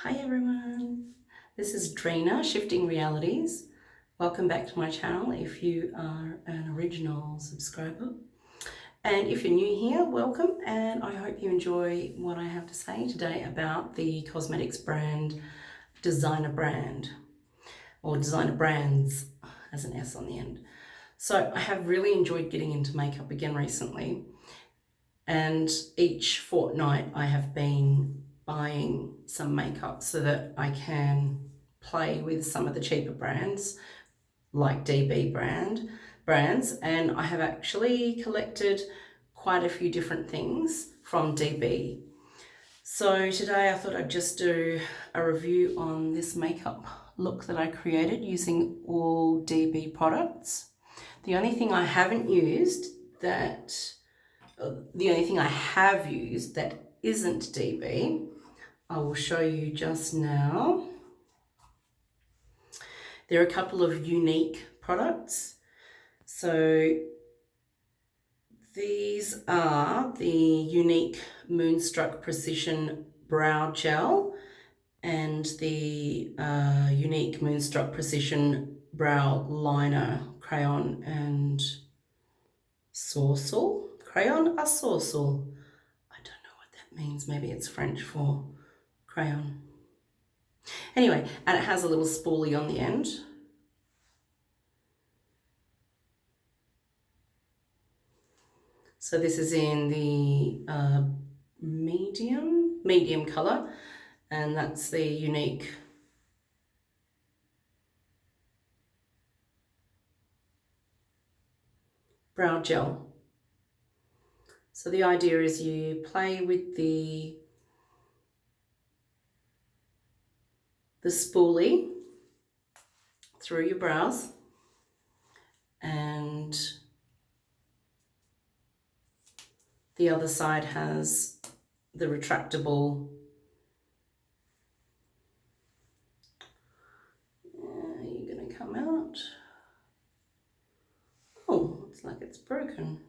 Hi everyone, this is Drina, Shifting Realities. Welcome back to my channel if you are an original subscriber. And if you're new here, welcome, and I hope you enjoy what I have to say today about the cosmetics brand, Designer Brand, or Designer Brands as an S on the end. So I have really enjoyed getting into makeup again recently, and each fortnight I have been buying some makeup so that I can play with some of the cheaper brands like DB brands, and I have actually collected quite a few different things from DB. So today I thought I'd just do a review on this makeup look that I created using all DB products. The only thing I have used that isn't DB, I will show you just now. There are a couple of unique products. So these are the unique Moonstruck Precision Brow Gel and the unique Moonstruck Precision Brow Liner Crayon and Sorcel. Crayon a Sorcel. I don't know what that means. Maybe it's French for crayon. Anyway, and it has a little spoolie on the end. So this is in the medium color, and that's the unique brow gel. So the idea is you play with the spoolie through your brows, and the other side has the retractable. You're going to come out. Oh, it's like it's broken.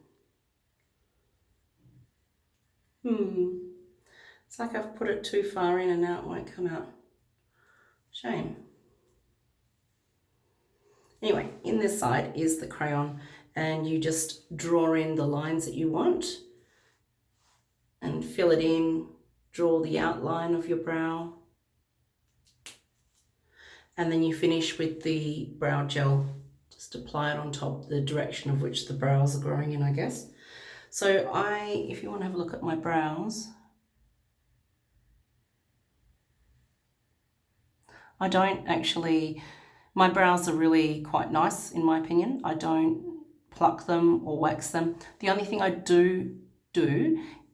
It's like I've put it too far in and now it won't come out. Shame. Anyway, in this side is the crayon, and you just draw in the lines that you want and fill it in, draw the outline of your brow, and then you finish with the brow gel. Just apply it on top, the direction of which the brows are growing in, I guess. So if you want to have a look at my brows, I don't actually, my brows are really quite nice in my opinion. I don't pluck them or wax them. The only thing I do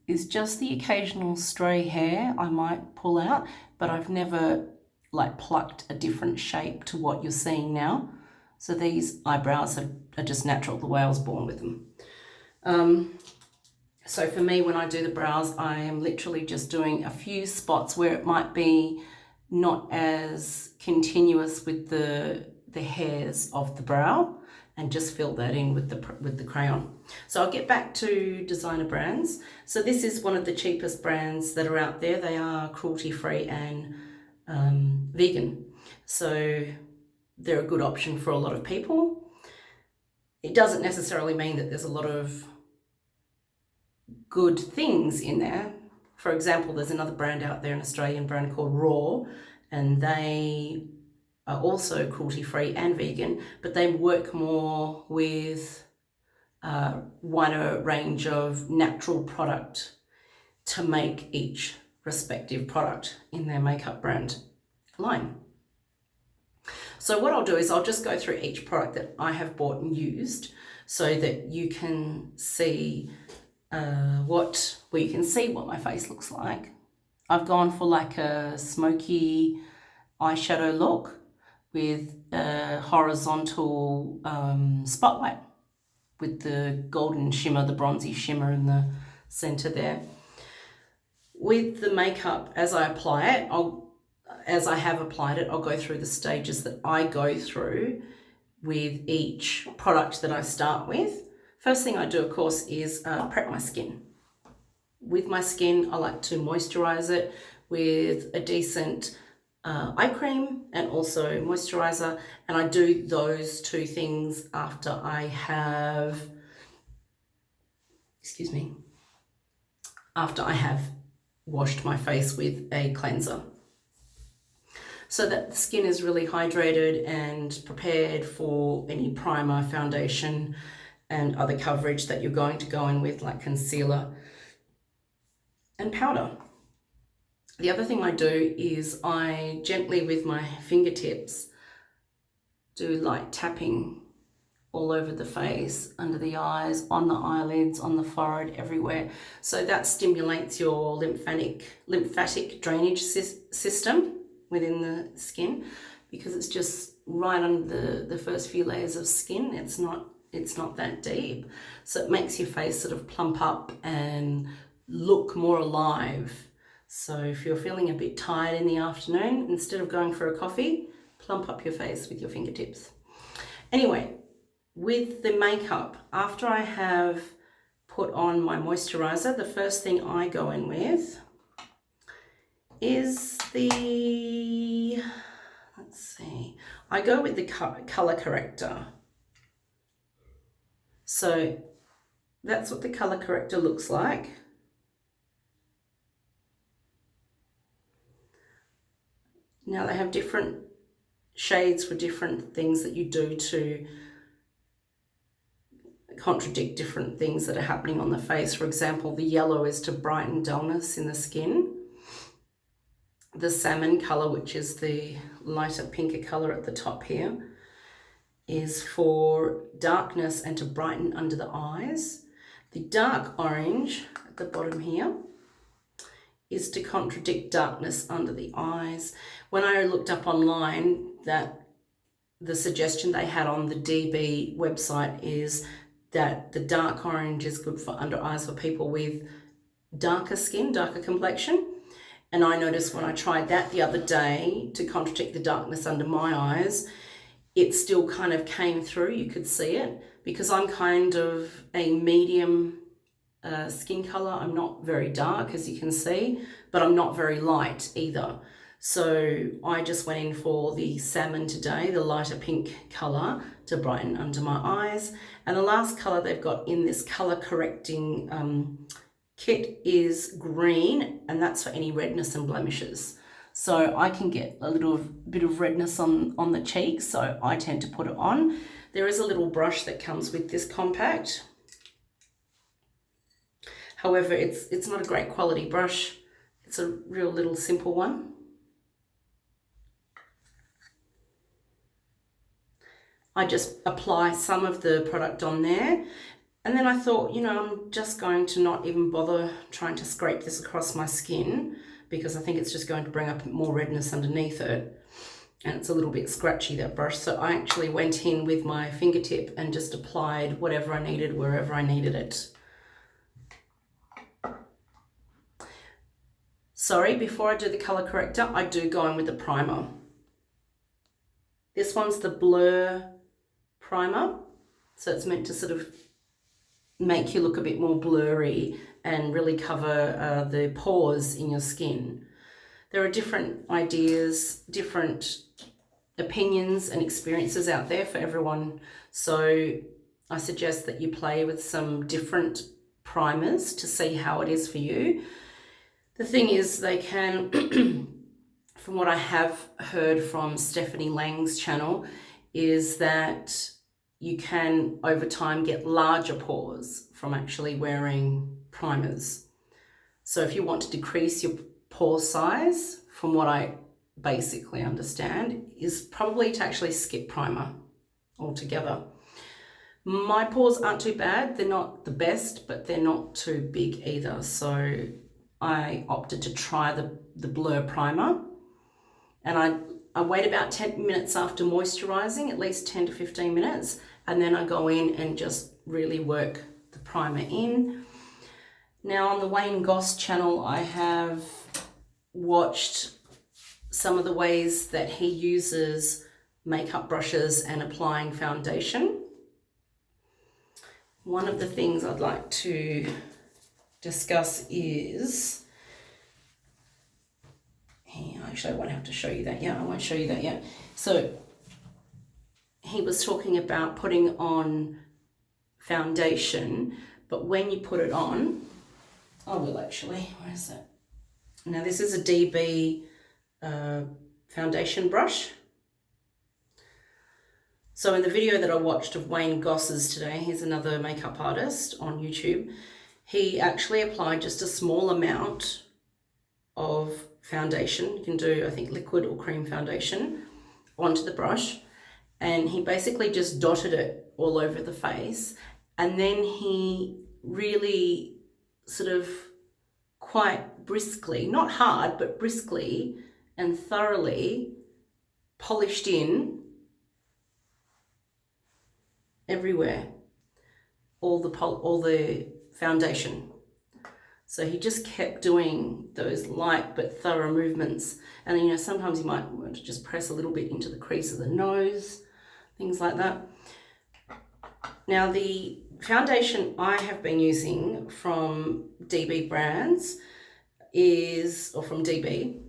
is just the occasional stray hair I might pull out, but I've never like plucked a different shape to what you're seeing now. So these eyebrows are just natural, the way I was born with them. So for me, when I do the brows, I am literally just doing a few spots where it might be not as continuous with the hairs of the brow, and just fill that in with the crayon. So I'll get back to Designer Brands. So this is one of the cheapest brands that are out there. They are cruelty-free and vegan. So they're a good option for a lot of people. It doesn't necessarily mean that there's a lot of good things in there. For example, there's another brand out there, an Australian brand called Raw, and they are also cruelty-free and vegan, but they work more with a wider range of natural product to make each respective product in their makeup brand line. So what I'll do is I'll just go through each product that I have bought and used so that you can see what my face looks like. I've gone for like a smoky eyeshadow look with a horizontal spotlight with the golden shimmer, the bronzy shimmer in the center there. With the makeup, as I apply it, as I have applied it, I'll go through the stages that I go through with each product that I start with. First thing I do, of course, is prep my skin. With my skin, I like to moisturize it with a decent eye cream and also moisturizer, and I do those two things after I have, after I have washed my face with a cleanser, so that the skin is really hydrated and prepared for any primer, foundation, and other coverage that you're going to go in with, like concealer and powder. The other thing I do is I gently, with my fingertips, do light tapping all over the face, under the eyes, on the eyelids, on the forehead, everywhere. So that stimulates your lymphatic drainage system within the skin, because it's just right under the first few layers of skin. It's not that deep. So it makes your face sort of plump up and look more alive. So if you're feeling a bit tired in the afternoon, instead of going for a coffee, plump up your face with your fingertips. Anyway, with the makeup, after I have put on my moisturizer, the first thing I go in with is I go with the color corrector. So that's what the color corrector looks like. Now they have different shades for different things that you do to contradict different things that are happening on the face. For example, the yellow is to brighten dullness in the skin. The salmon color, which is the lighter pinker color at the top here, is for darkness and to brighten under the eyes. The dark orange at the bottom here is to contradict darkness under the eyes. When I looked up online, that the suggestion they had on the DB website is that the dark orange is good for under eyes for people with darker skin, darker complexion. And I noticed when I tried that the other day to contradict the darkness under my eyes, it still kind of came through. You could see it, because I'm kind of a medium skin color. I'm not very dark, as you can see, but I'm not very light either. So I just went in for the salmon today, the lighter pink color, to brighten under my eyes. And the last color they've got in this color correcting kit is green, and that's for any redness and blemishes. So I can get a little bit of redness on the cheeks, so I tend to put it on. There is a little brush that comes with this compact. However, it's not a great quality brush. It's a real little simple one. I just apply some of the product on there, and then I thought, you know, I'm just going to not even bother trying to scrape this across my skin, because I think it's just going to bring up more redness underneath it, and it's a little bit scratchy, that brush. So I actually went in with my fingertip and just applied whatever I needed wherever I needed it. Sorry, before I do the color corrector, I do go in with the primer. This one's the Blur primer, so it's meant to sort of make you look a bit more blurry and really cover the pores in your skin. There are different ideas, different opinions and experiences out there for everyone, so I suggest that you play with some different primers to see how it is for you. The thing is, they can, from what I have heard from Stephanie Lang's channel, is that you can over time get larger pores from actually wearing primers. So if you want to decrease your pore size, from what I basically understand, is probably to actually skip primer altogether. My pores aren't too bad. They're not the best, but they're not too big either. So I opted to try the Blur primer, and I wait about 10 minutes after moisturizing, at least 10 to 15 minutes, and then I go in and just really work the primer in. Now on the Wayne Goss channel, I have watched some of the ways that he uses makeup brushes and applying foundation. One of the things I'd like to discuss is, here I actually I won't have to show you that yet. I won't show you that yet. So he was talking about putting on foundation, but when you put it on, I will actually, where is it? Now this is a DB foundation brush. So in the video that I watched of Wayne Goss's today, he's another makeup artist on YouTube, he actually applied just a small amount of foundation. You can do, I think, liquid or cream foundation onto the brush. And he basically just dotted it all over the face. And then he really sort of quite briskly, not hard, but briskly and thoroughly polished in everywhere, all the foundation. So he just kept doing those light but thorough movements. And you know, sometimes you might want to just press a little bit into the crease of the nose, things like that. Now the foundation I have been using from DB brands from DB,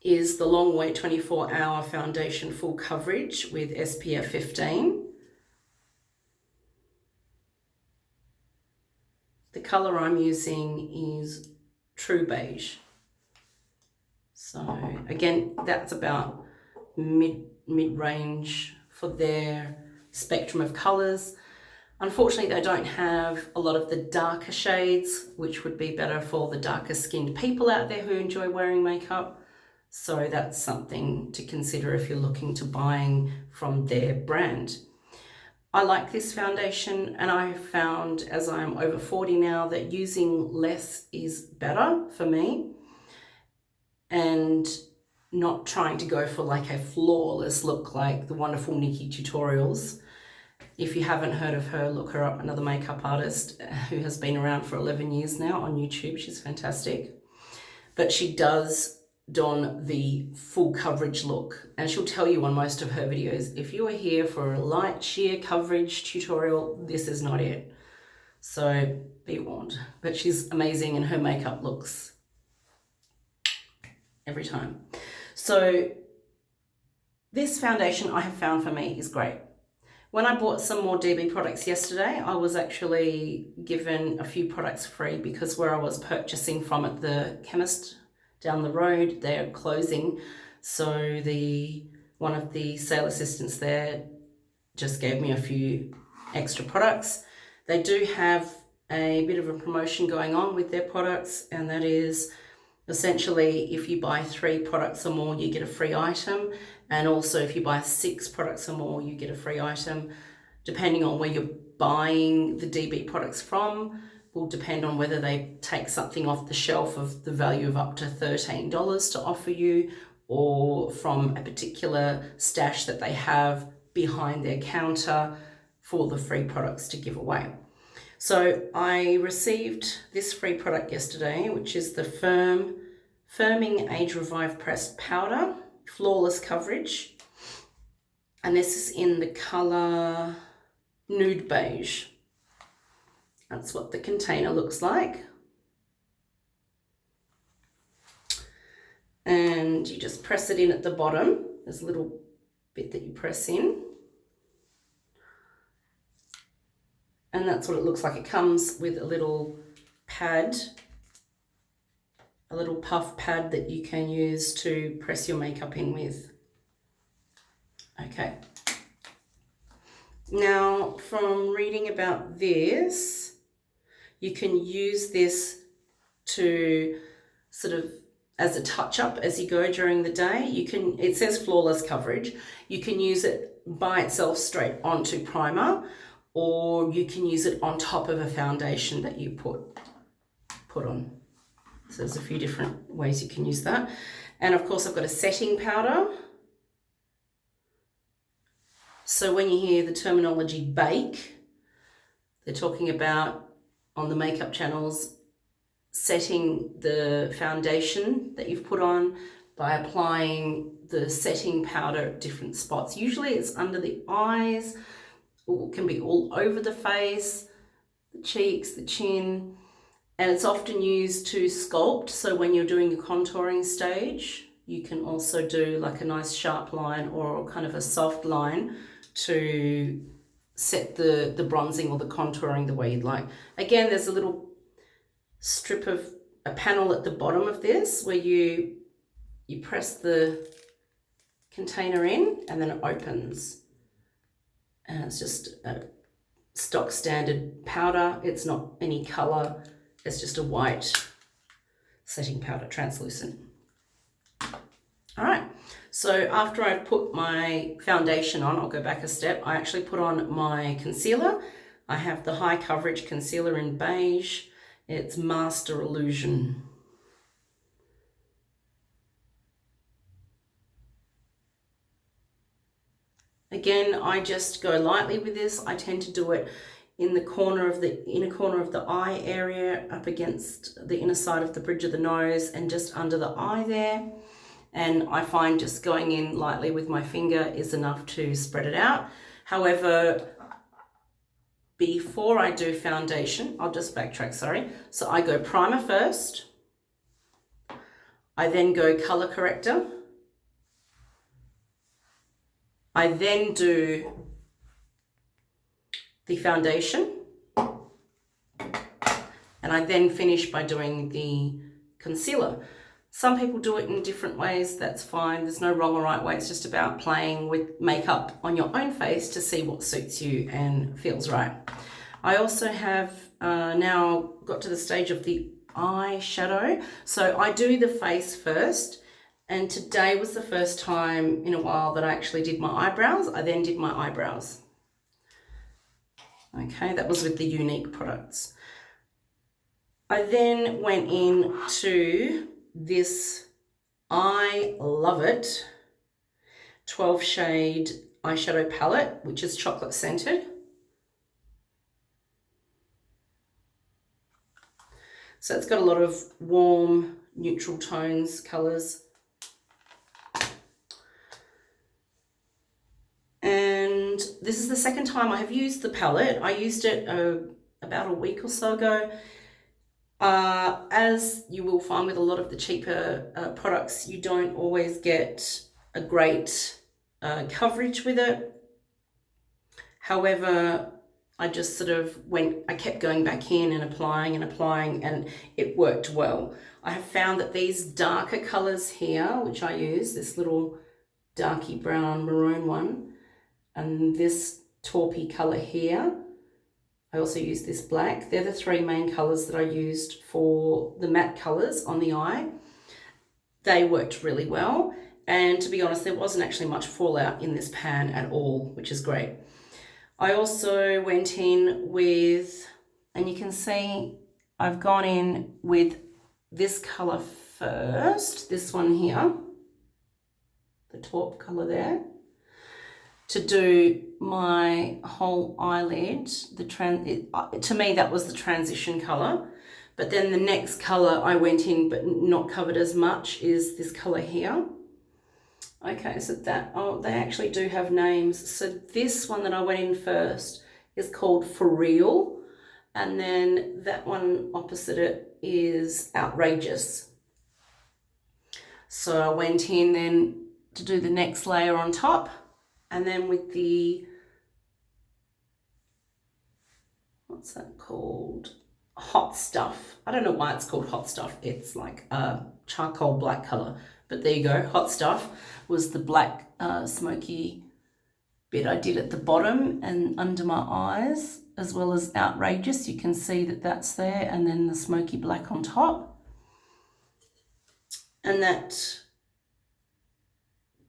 is the Long Way 24-Hour Foundation Full Coverage with SPF 15. The colour I'm using is True Beige. So again, that's about mid-range for their spectrum of colours. Unfortunately, they don't have a lot of the darker shades, which would be better for the darker skinned people out there who enjoy wearing makeup. So that's something to consider if you're looking to buying from their brand. I like this foundation, and I have found as I'm over 40 now that using less is better for me, and not trying to go for like a flawless look like the wonderful Nikki Tutorials. If you haven't heard of her, look her up, another makeup artist who has been around for 11 years now on YouTube. She's fantastic. But she does don the full coverage look, and she'll tell you on most of her videos, if you are here for a light sheer coverage tutorial, this is not it. So be warned. But she's amazing, and her makeup looks every time. So this foundation I have found for me is great. When I bought some more DB products yesterday, I was actually given a few products free because where I was purchasing from at the chemist down the road, they're closing. So one of the sale assistants there just gave me a few extra products. They do have a bit of a promotion going on with their products, and that is essentially if you buy 3 products or more, you get a free item. And also if you buy 6 products or more, you get a free item. Depending on where you're buying the DB products from, will depend on whether they take something off the shelf of the value of up to $13 to offer you, or from a particular stash that they have behind their counter for the free products to give away. So I received this free product yesterday, which is the Firming Age Revive Pressed Powder, Flawless Coverage. And this is in the colour Nude Beige. That's what the container looks like. And you just press it in at the bottom. There's a little bit that you press in. And that's what it looks like. It comes with a little pad, a little puff pad that you can use to press your makeup in with. Okay. Now, from reading about this, you can use this to sort of as a touch-up as you go during the day. It says flawless coverage. You can use it by itself straight onto primer, or you can use it on top of a foundation that you put on. So there's a few different ways you can use that. And of course I've got a setting powder. So when you hear the terminology bake, they're talking about on the makeup channels setting the foundation that you've put on by applying the setting powder at different spots. Usually it's under the eyes, or it can be all over the face, the cheeks, the chin, and it's often used to sculpt. So when you're doing your contouring stage, you can also do like a nice sharp line or kind of a soft line to set the bronzing or the contouring the way you'd like. Again, there's a little strip of a panel at the bottom of this where you press the container in and then it opens. And it's just a stock standard powder. It's not any color. It's just a white setting powder, translucent. All right, so after I've put my foundation on, I'll go back a step. I actually put on my concealer. I have the high coverage concealer in beige. It's Master Illusion. Again, I just go lightly with this. I tend to do it in the corner of the inner corner of the eye area, up against the inner side of the bridge of the nose and just under the eye there. And I find just going in lightly with my finger is enough to spread it out. However, before I do foundation, I'll just backtrack, sorry. So I go primer first. I then go color corrector. I then do the foundation. And I then finish by doing the concealer. Some people do it in different ways, that's fine. There's no wrong or right way. It's just about playing with makeup on your own face to see what suits you and feels right. I also have now got to the stage of the eyeshadow. So I do the face first, and today was the first time in a while that I actually did my eyebrows. I then did my eyebrows. Okay, that was with the Unique products. I then went into this, I love it, 12 shade eyeshadow palette, which is chocolate scented. So it's got a lot of warm, neutral tones, colors. And this is the second time I have used the palette. I used it about a week or so ago. As you will find with a lot of the cheaper products, you don't always get a great coverage with it. However, I just sort of I kept going back in and applying, and it worked well. I have found that these darker colors here, which I use, this little darky brown maroon one, and this taupey color here, I also use this black. They're the three main colors that I used for the matte colors on the eye. They worked really well. And to be honest, there wasn't actually much fallout in this pan at all, which is great. I also went in with, and you can see I've gone in with this color first, this one here, the taupe color there, to do my whole eyelid. To me, that was the transition color. But then the next color I went in, but not covered as much, is this color here. Okay, so they actually do have names. So this one that I went in first is called For Real. And then that one opposite it is Outrageous. So I went in then to do the next layer on top. And then with the, what's that called? Hot Stuff. I don't know why it's called Hot Stuff. It's like a charcoal black color. But there you go, Hot Stuff was the black smoky bit I did at the bottom and under my eyes, as well as Outrageous. You can see that that's there, and then the smoky black on top. And that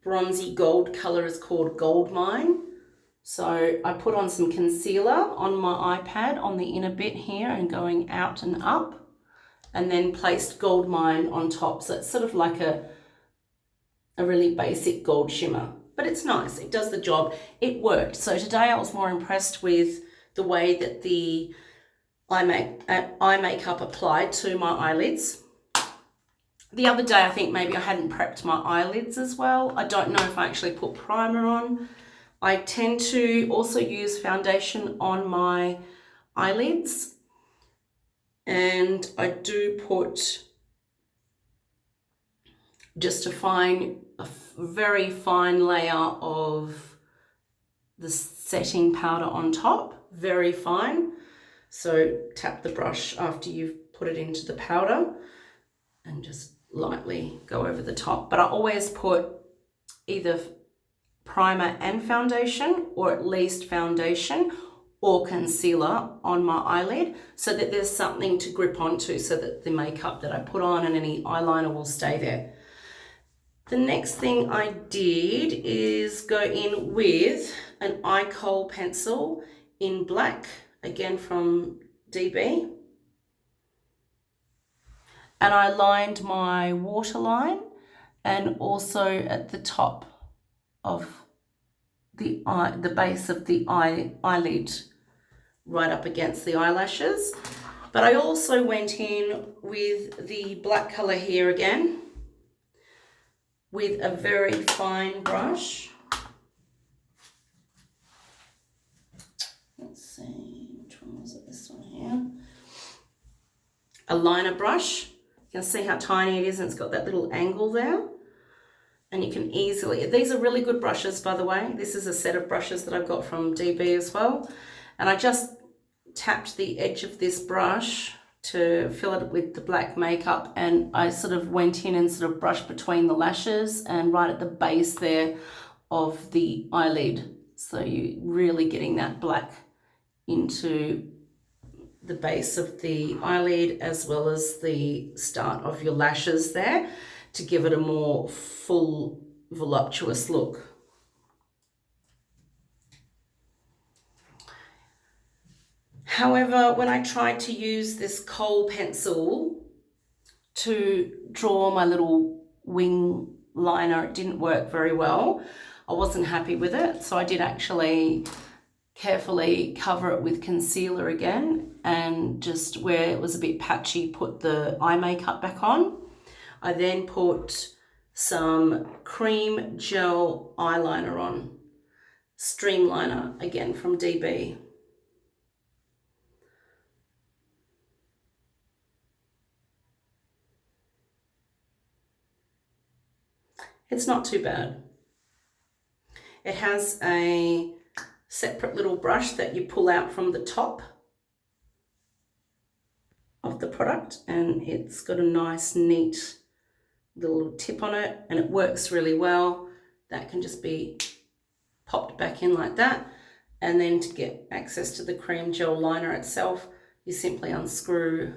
bronzy gold color is called Gold Mine. So I put on some concealer on my iPad on the inner bit here and going out and up, and then placed Gold Mine on top. So it's sort of like a really basic gold shimmer, but it's nice. It does the job. It worked. So today I was more impressed with the way that the eye makeup applied to my eyelids. The other day, I think maybe I hadn't prepped my eyelids as well. I don't know if I actually put primer on. I tend to also use foundation on my eyelids, and I do put just to find a very fine layer of the setting powder on top, very fine. So tap the brush after you've put it into the powder and just lightly go over the top. But I always put either primer and foundation, or at least foundation or concealer on my eyelid, so that there's something to grip onto, so that the makeup that I put on and any eyeliner will stay there. The next thing I did is go in with an eye kohl pencil in black, again from DB. And I lined my waterline and also at the top of the eye, the base of the eyelid, right up against the eyelashes. But I also went in with the black color here again, with a very fine brush. Let's see, which one was it? This one here. A liner brush. You can see how tiny it is, and it's got that little angle there. And you can easily, these are really good brushes, by the way. This is a set of brushes that I've got from DB as well. And I just tapped the edge of this brush to fill it with the black makeup, and I sort of went in and sort of brushed between the lashes and right at the base there of the eyelid. So you're really getting that black into the base of the eyelid as well as the start of your lashes there, to give it a more full, voluptuous look. However, when I tried to use this kohl pencil to draw my little wing liner, it didn't work very well. I wasn't happy with it, so I did actually carefully cover it with concealer again, and just where it was a bit patchy, put the eye makeup back on. I then put some cream gel eyeliner on, streamliner, again from DB. It's not too bad. It has a separate little brush that you pull out from the top of the product, and it's got a nice neat little tip on it, and it works really well. That can just be popped back in like that. And then to get access to the cream gel liner itself, you simply unscrew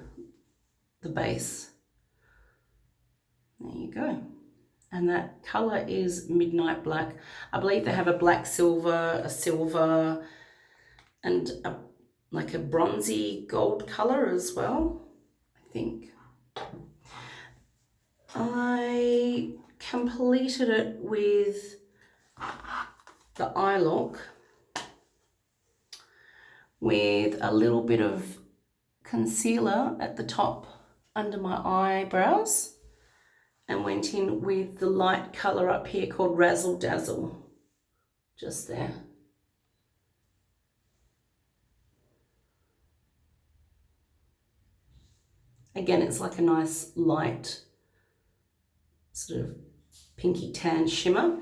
the base. There you go. And that color is Midnight Black. I believe they have a black silver, a silver, and like a bronzy gold color as well, I think. I completed it with the eye look with a little bit of concealer at the top under my eyebrows, and went in with the light color up here called Razzle Dazzle, just there. Again, it's like a nice light sort of pinky tan shimmer.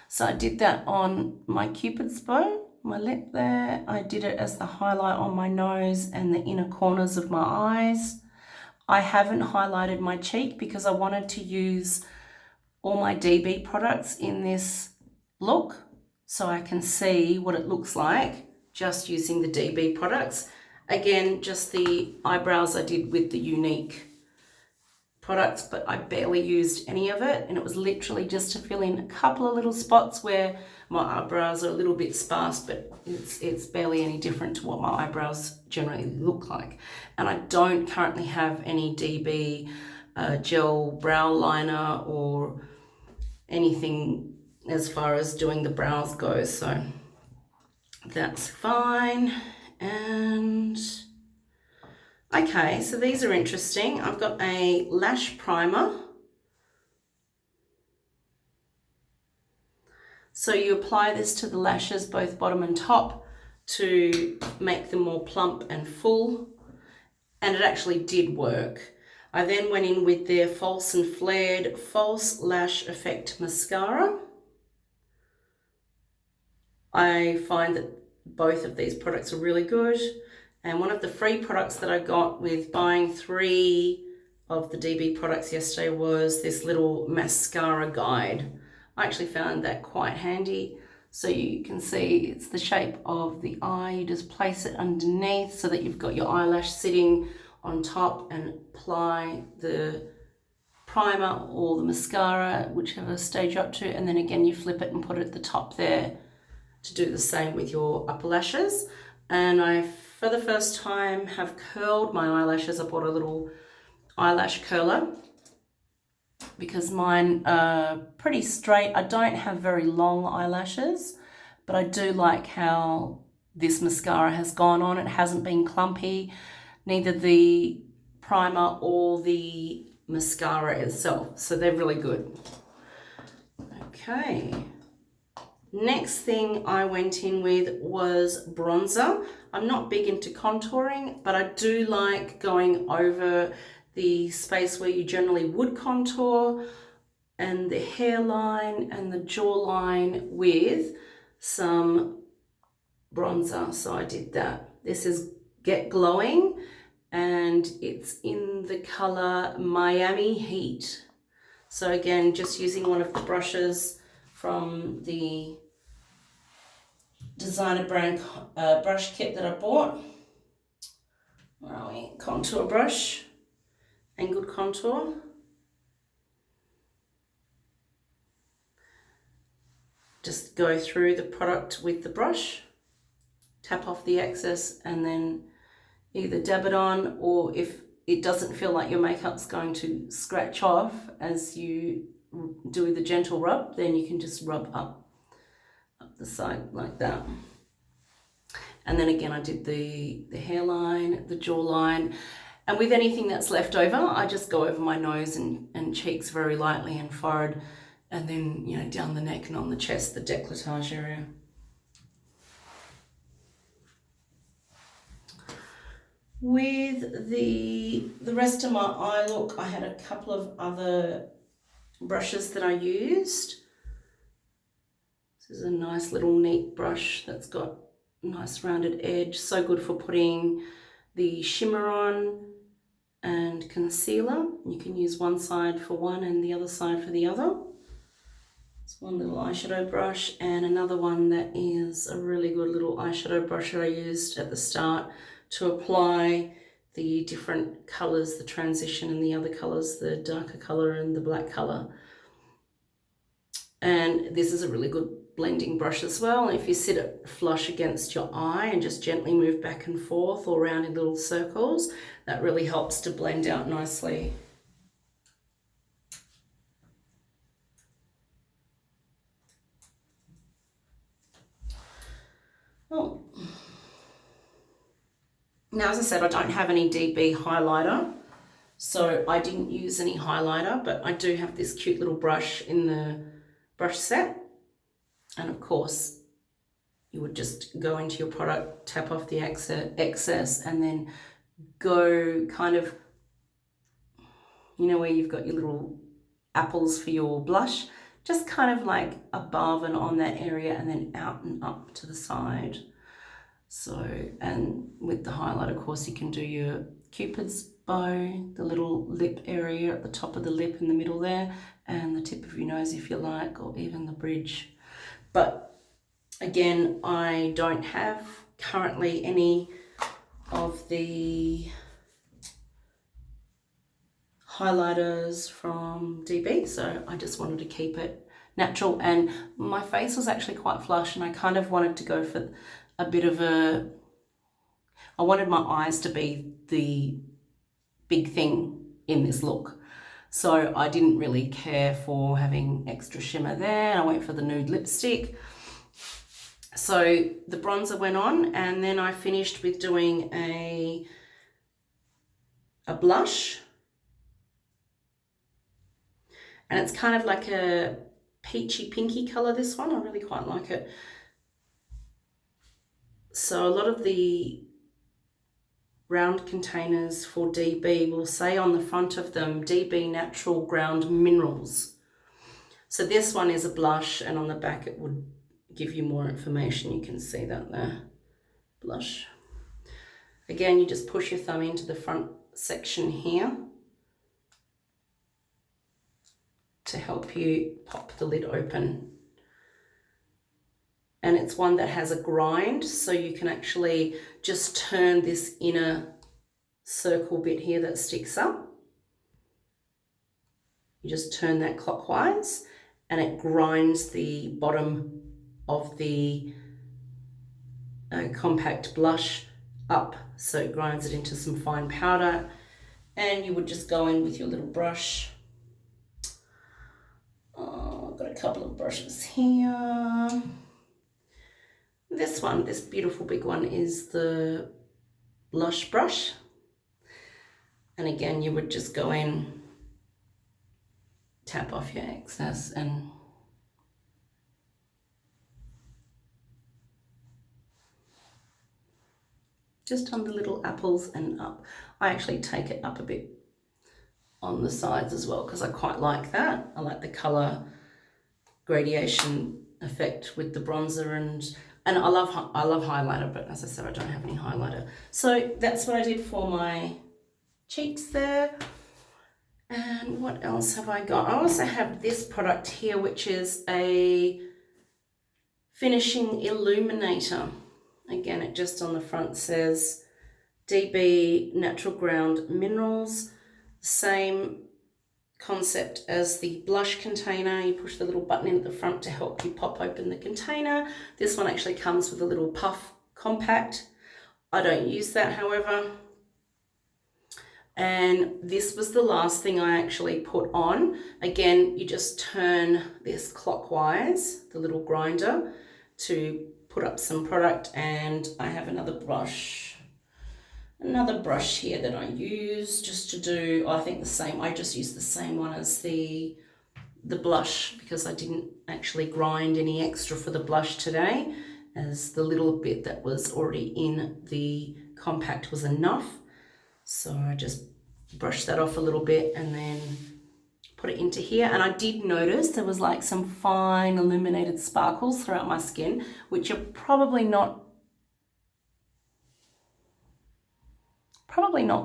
So I did that on my Cupid's bow, my lip there. I did it as the highlight on my nose and the inner corners of my eyes. I haven't highlighted my cheek because I wanted to use all my DB products in this look, so I can see what it looks like just using the DB products. Again, just the eyebrows I did with the Unique products, but I barely used any of it, and it was literally just to fill in a couple of little spots where my eyebrows are a little bit sparse, but it's barely any different to what my eyebrows generally look like. And I don't currently have any DB gel brow liner or anything as far as doing the brows goes, so that's fine. And okay, so these are interesting. I've got a lash primer. So you apply this to the lashes, both bottom and top, to make them more plump and full. And it actually did work. I then went in with their False and Flared False Lash Effect Mascara. I find that both of these products are really good. And one of the free products that I got with buying 3 of the DB products yesterday was this little mascara guide. I actually found that quite handy. So you can see it's the shape of the eye. You just place it underneath so that you've got your eyelash sitting on top, and apply the primer or the mascara, whichever stage you're up to, and then again you flip it and put it at the top there to do the same with your upper lashes. And I, for the first time, have curled my eyelashes. I bought a little eyelash curler because mine are pretty straight. I don't have very long eyelashes, but I do like how this mascara has gone on. It hasn't been clumpy, neither the primer or the mascara itself. So they're really good. Okay. Next thing I went in with was bronzer. I'm not big into contouring, but I do like going over the space where you generally would contour and the hairline and the jawline with some bronzer. So I did that. This is Get Glowing, and it's in the color Miami Heat. So again, just using one of the brushes from the designer brand brush kit that I bought. Where are we? Contour brush, angled contour. Just go through the product with the brush, tap off the excess, and then either dab it on, or if it doesn't feel like your makeup's going to scratch off as you do the gentle rub, then you can just rub up the side like that. And then again, I did the hairline, the jawline, and with anything that's left over, I just go over my nose and cheeks very lightly, and forehead, and then, you know, down the neck and on the chest, the décolletage area. With the rest of my eye look, I had a couple of other brushes that I used. This is a nice little neat brush that's got a nice rounded edge. So good for putting the shimmer on and concealer. You can use one side for one and the other side for the other. It's one little eyeshadow brush, and another one that is a really good little eyeshadow brush that I used at the start to apply the different colours, the transition and the other colours, the darker colour and the black colour. And this is a really good blending brush as well. If you sit it flush against your eye and just gently move back and forth or around in little circles, that really helps to blend out nicely. Oh. Now, as I said, I don't have any DB highlighter, so I didn't use any highlighter, but I do have this cute little brush in the brush set. And of course, you would just go into your product, tap off the excess, and then go kind of, you know, where you've got your little apples for your blush, just kind of like above and on that area, and then out and up to the side. So, and with the highlight, of course, you can do your Cupid's bow, the little lip area at the top of the lip in the middle there, and the tip of your nose if you like, or even the bridge. But again, I don't have currently any of the highlighters from DB, so I just wanted to keep it natural. And my face was actually quite flush, and I kind of wanted to go for a bit of a, I wanted my eyes to be the big thing in this look. So I didn't really care for having extra shimmer there. I went for the nude lipstick. So the bronzer went on, and then I finished with doing a blush. And it's kind of like a peachy pinky color, this one. I really quite like it. So a lot of the round containers for DB will say on the front of them, DB Natural Ground Minerals. So this one is a blush, and on the back it would give you more information. You can see that there, blush. Again, you just push your thumb into the front section here to help you pop the lid open. And it's one that has a grind, so you can actually just turn this inner circle bit here that sticks up. You just turn that clockwise and it grinds the bottom of the compact blush up. So it grinds it into some fine powder, and you would just go in with your little brush. I've got a couple of brushes here. This one, this beautiful big one, is the blush brush. And again, you would just go in, tap off your excess, and just on the little apples and up. I actually take it up a bit on the sides as well because I quite like that. I like the colour gradation effect with the bronzer, and I love highlighter, but as I said, I don't have any highlighter. So that's what I did for my cheeks there. And what else have I got? I also have this product here, which is a finishing illuminator. Again, it just on the front says DB Natural Ground Minerals. Same concept as the blush container. You push the little button in at the front to help you pop open the container. This one actually comes with a little puff compact. I don't use that, however. And this was the last thing I actually put on. Again, you just turn this clockwise, the little grinder, to put up some product. And I have another brush here that I use just to do, I think the same, I just used the same one as the blush because I didn't actually grind any extra for the blush today, as the little bit that was already in the compact was enough. So I just brushed that off a little bit and then put it into here. And I did notice there was like some fine illuminated sparkles throughout my skin, which are probably not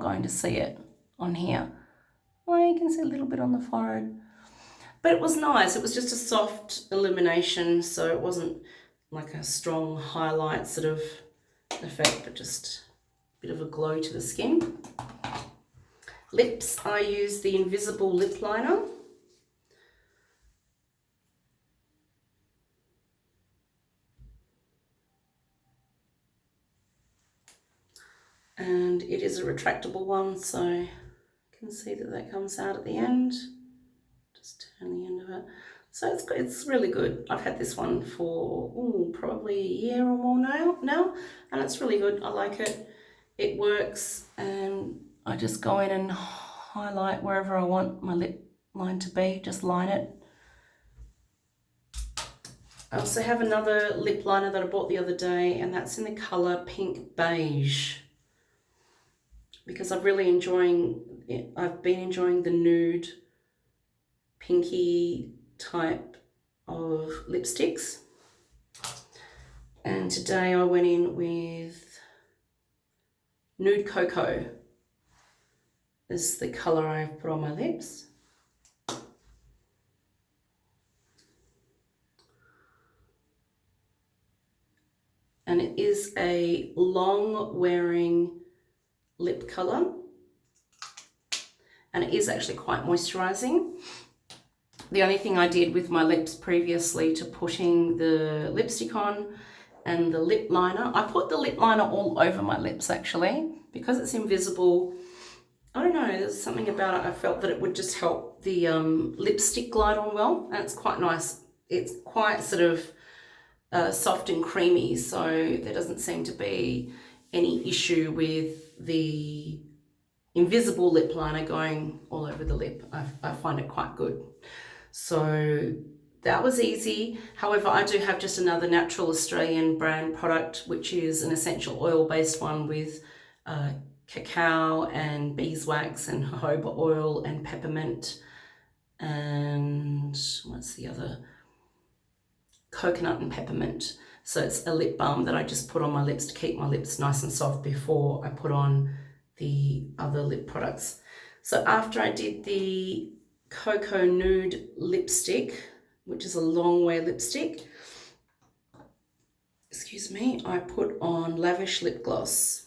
going to see it on here. Well, you can see a little bit on the forehead, but it was nice. It was just a soft illumination, so it wasn't like a strong highlight sort of effect, but just a bit of a glow to the skin. Lips, I use the Invisible Lip Liner. And it is a retractable one, so you can see that comes out at the end. Just turn the end of it. So it's really good. I've had this one for probably a year or more now, and it's really good. I like it. It works, and I just go in and highlight wherever I want my lip line to be, just line it. I also have another lip liner that I bought the other day, and that's in the colour Pink Beige, because I've been enjoying the nude pinky type of lipsticks. And today I went in with Nude Cocoa is the colour I've put on my lips. And it is a long wearing lip colour, and it is actually quite moisturising. The only thing I did with my lips previously to putting the lipstick on and the lip liner, I put the lip liner all over my lips actually, because it's invisible. I don't know, there's something about it, I felt that it would just help the lipstick glide on well, and it's quite nice. It's quite sort of soft and creamy, so there doesn't seem to be any issue with the invisible lip liner going all over the lip. I find it quite good. So that was easy. However, I do have just another natural Australian brand product, which is an essential oil based one with cacao and beeswax and jojoba oil and peppermint and what's the other? Coconut and peppermint. So it's a lip balm that I just put on my lips to keep my lips nice and soft before I put on the other lip products. So after I did the Cocoa Nude lipstick, which is a long wear lipstick, excuse me, I put on Lavish lip gloss.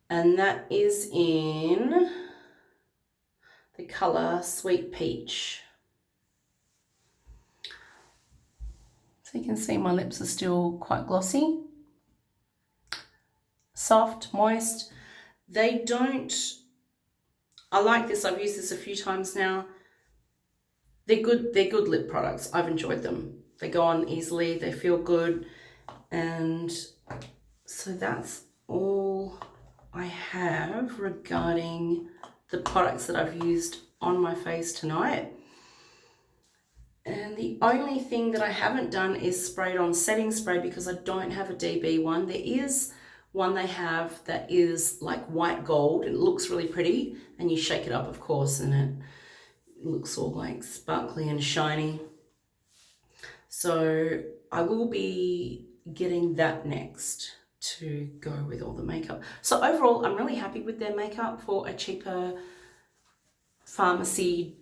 And that is in the colour Sweet Peach. So you can see my lips are still quite glossy, soft, moist. They don't, I like this, I've used this a few times now. They're good lip products. I've enjoyed them. They go on easily, they feel good. And so that's all I have regarding the products that I've used on my face tonight. And the only thing that I haven't done is sprayed on setting spray because I don't have a DB one. There is one they have that is like white gold. It looks really pretty and you shake it up, of course, and it looks all like sparkly and shiny. So I will be getting that next to go with all the makeup. So overall, I'm really happy with their makeup for a cheaper pharmacy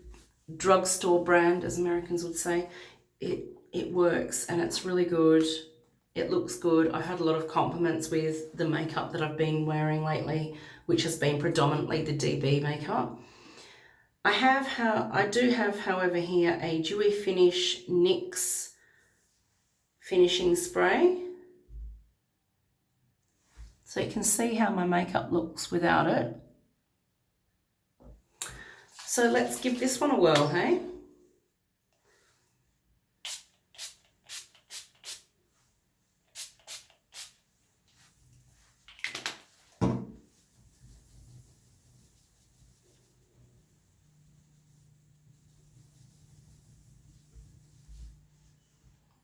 drugstore brand, as Americans would say. It works and it's really good. It looks good. I had a lot of compliments with the makeup that I've been wearing lately, which has been predominantly the DB makeup. I do have, however, here a Dewy Finish NYX finishing spray. So you can see how my makeup looks without it. So let's give this one a whirl, hey?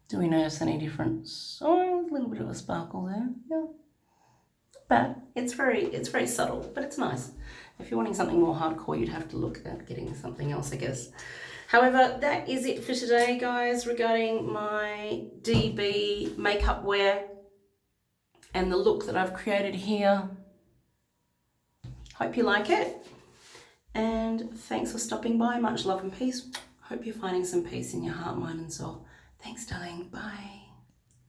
Do we notice any difference? Oh, a little bit of a sparkle there. Yeah, not bad. It's very subtle, but it's nice. If you're wanting something more hardcore, you'd have to look at getting something else, I guess. However, that is it for today, guys, regarding my DB makeup wear and the look that I've created here. Hope you like it. And thanks for stopping by. Much love and peace. Hope you're finding some peace in your heart, mind and soul. Thanks, darling. Bye.